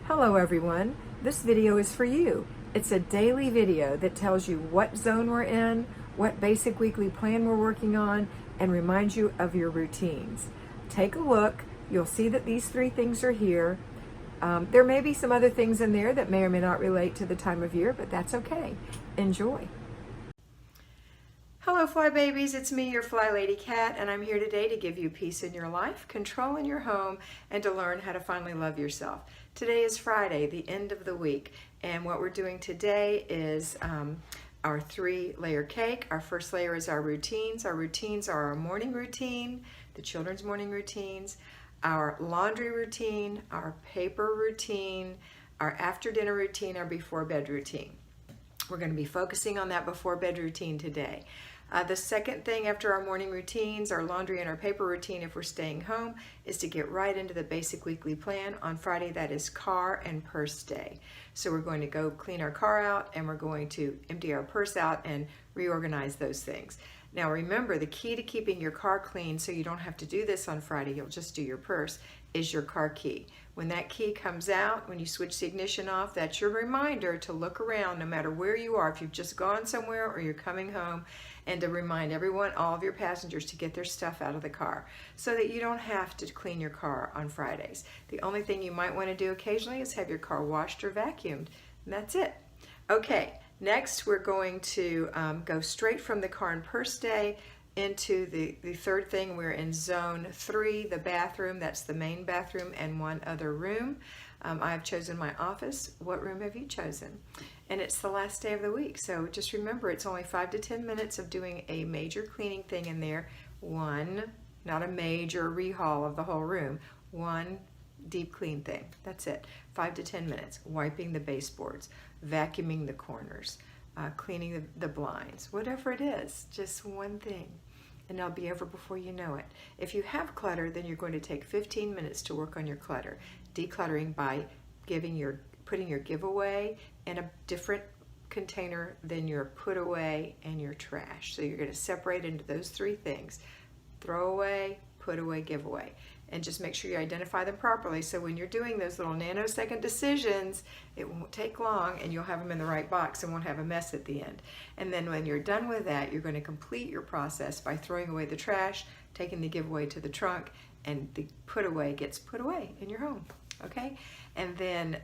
Hello everyone, this video is for you. It's a daily video that tells you what zone we're in, what basic weekly plan we're working on, and reminds you of your routines. Take a look, you'll see that these three things are here. There may be some other things in there that may or may not relate to the time of year, but that's okay. Enjoy. Hello Fly Babies, it's me, your FlyLady Kat, and I'm here today to give you peace in your life, control in your home, and to learn how to finally love yourself. Today is Friday, the end of the week, and what we're doing today is our 3-layer cake. Our first layer is our routines. Our routines are our morning routine, the children's morning routines, our laundry routine, our paper routine, our after dinner routine, our before bed routine. We're going to be focusing on that before bed routine today. The second thing after our morning routines, our laundry and our paper routine, if we're staying home, is to get right into the basic weekly plan. On Friday, that is car and purse day. So we're going to go clean our car out and we're going to empty our purse out and reorganize those things. Now remember, the key to keeping your car clean so you don't have to do this on Friday, you'll just do your purse, is your car key. When that key comes out, when you switch the ignition off, that's your reminder to look around no matter where you are, if you've just gone somewhere or you're coming home, and to remind everyone, all of your passengers, to get their stuff out of the car so that you don't have to clean your car on Fridays. The only thing you might want to do occasionally is have your car washed or vacuumed, and that's it. Okay, next we're going to go straight from the car and purse day into the third thing. We're in zone 3, the bathroom. That's the main bathroom and one other room. I've chosen my office. What room have you chosen? And it's the last day of the week, so just remember, it's only 5 to 10 minutes of doing a major cleaning thing in there. One, not a major rehaul of the whole room, one deep clean thing. That's it. 5 to 10 minutes. Wiping the baseboards, vacuuming the corners, cleaning the blinds, whatever it is, just one thing. And it'll be over before you know it. If you have clutter, then you're going to take 15 minutes to work on your clutter. Decluttering by putting your giveaway in a different container than your put away and your trash. So you're going to separate into those three things: throw away, put away, give away. And just make sure you identify them properly, so when you're doing those little nanosecond decisions, it won't take long and you'll have them in the right box and won't have a mess at the end. And then when you're done with that, you're going to complete your process by throwing away the trash, taking the giveaway to the trunk, and the put away gets put away in your home. Okay? And then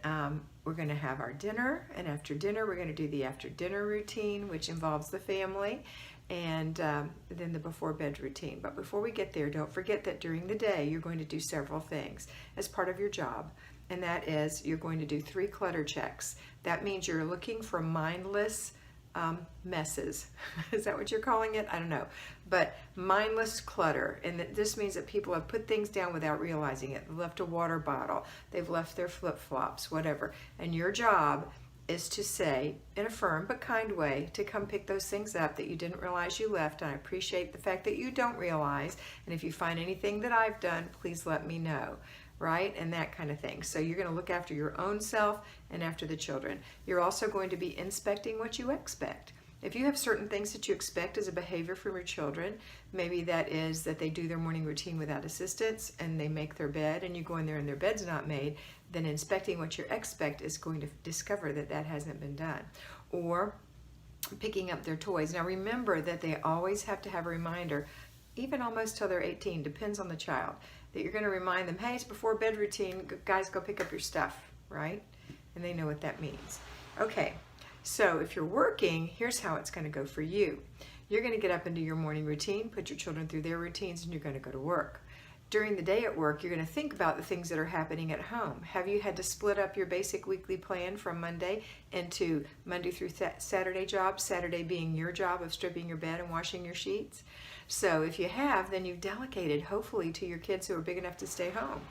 we're going to have our dinner, and after dinner we're going to do the after dinner routine, which involves the family, and then the before bed routine. But before we get there, don't forget that during the day you're going to do several things as part of your job, and that is you're going to do 3 clutter checks. That means you're looking for mindless messes. Is that what you're calling it? I don't know. But mindless clutter, and this means that people have put things down without realizing it. They've left a water bottle, they've left their flip-flops, whatever. And your job is to say, in a firm but kind way, to come pick those things up that you didn't realize you left. And I appreciate the fact that you don't realize. And if you find anything that I've done, please let me know. Right? And that kind of thing. So you're going to look after your own self and after the children. You're also going to be inspecting what you expect. If you have certain things that you expect as a behavior from your children, maybe that is that they do their morning routine without assistance and they make their bed and you go in there and their bed's not made, then inspecting what you expect is going to discover that that hasn't been done. Or picking up their toys. Now remember that they always have to have a reminder, even almost till they're 18, depends on the child, that you're going to remind them, hey, it's before bed routine, guys, go pick up your stuff, right? And they know what that means. Okay, so if you're working, here's how it's going to go for you. You're going to get up into your morning routine, put your children through their routines, and you're going to go to work. During the day at work, you're going to think about the things that are happening at home. Have you had to split up your basic weekly plan from Monday into Monday through Saturday jobs, Saturday being your job of stripping your bed and washing your sheets? So if you have, then you've delegated, hopefully, to your kids who are big enough to stay home.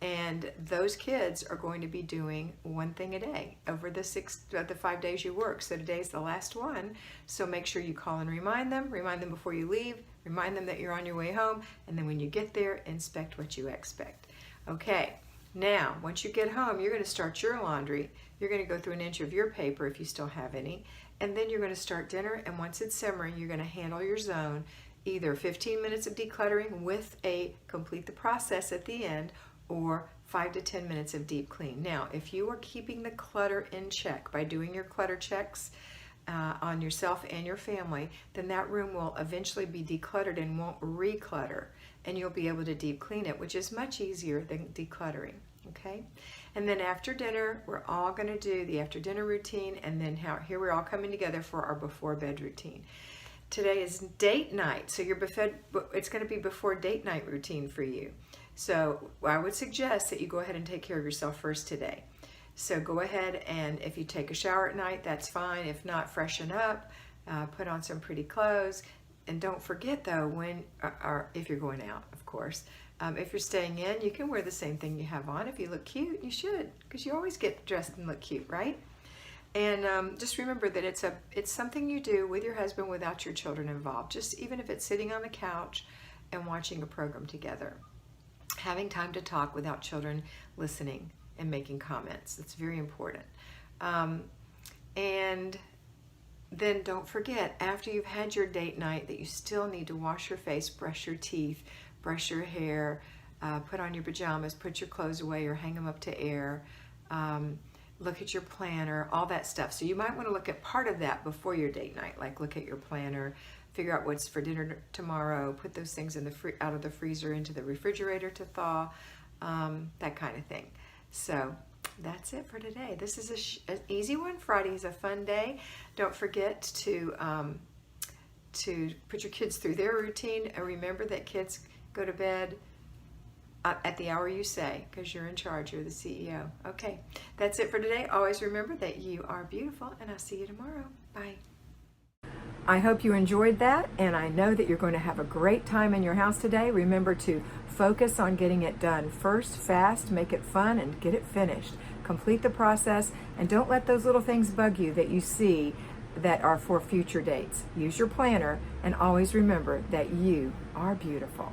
And those kids are going to be doing one thing a day over the 5 days you work. So today's the last one. So make sure you call and remind them before you leave, remind them that you're on your way home, and then when you get there, inspect what you expect. Okay, now once you get home, you're going to start your laundry. You're going to go through an inch of your paper if you still have any, and then you're going to start dinner, and once it's simmering, you're going to handle your zone, either 15 minutes of decluttering with a complete the process at the end, or 5 to 10 minutes of deep clean. Now, if you are keeping the clutter in check by doing your clutter checks on yourself and your family, then that room will eventually be decluttered and won't reclutter, and you'll be able to deep clean it, which is much easier than decluttering. Okay, and then after dinner, we're all going to do the after dinner routine, and then here we're all coming together for our before bed routine. Today is date night, so it's going to be before date night routine for you. So I would suggest that you go ahead and take care of yourself first today. So go ahead, and if you take a shower at night, that's fine. If not, freshen up, put on some pretty clothes, and don't forget though, if you're going out, of course. If you're staying in, you can wear the same thing you have on. If you look cute, you should, because you always get dressed and look cute, right? And just remember that it's something you do with your husband without your children involved. Just even if it's sitting on the couch and watching a program together. Having time to talk without children listening and making comments. It's very important. And then don't forget, after you've had your date night, that you still need to wash your face, brush your teeth, brush your hair, put on your pajamas, put your clothes away or hang them up to air, look at your planner, all that stuff. So you might want to look at part of that before your date night, like look at your planner, figure out what's for dinner tomorrow, put those things in out of the freezer into the refrigerator to thaw, that kind of thing. So that's it for today. This is an easy one. Friday is a fun day. Don't forget to put your kids through their routine, and remember that kids go to bed at the hour you say, because you're in charge, you're the CEO. Okay, that's it for today. Always remember that you are beautiful, and I'll see you tomorrow. Bye. I hope you enjoyed that, and I know that you're going to have a great time in your house today. Remember to focus on getting it done first, fast, make it fun, and get it finished. Complete the process, and don't let those little things bug you that you see that are for future dates. Use your planner, and always remember that you are beautiful.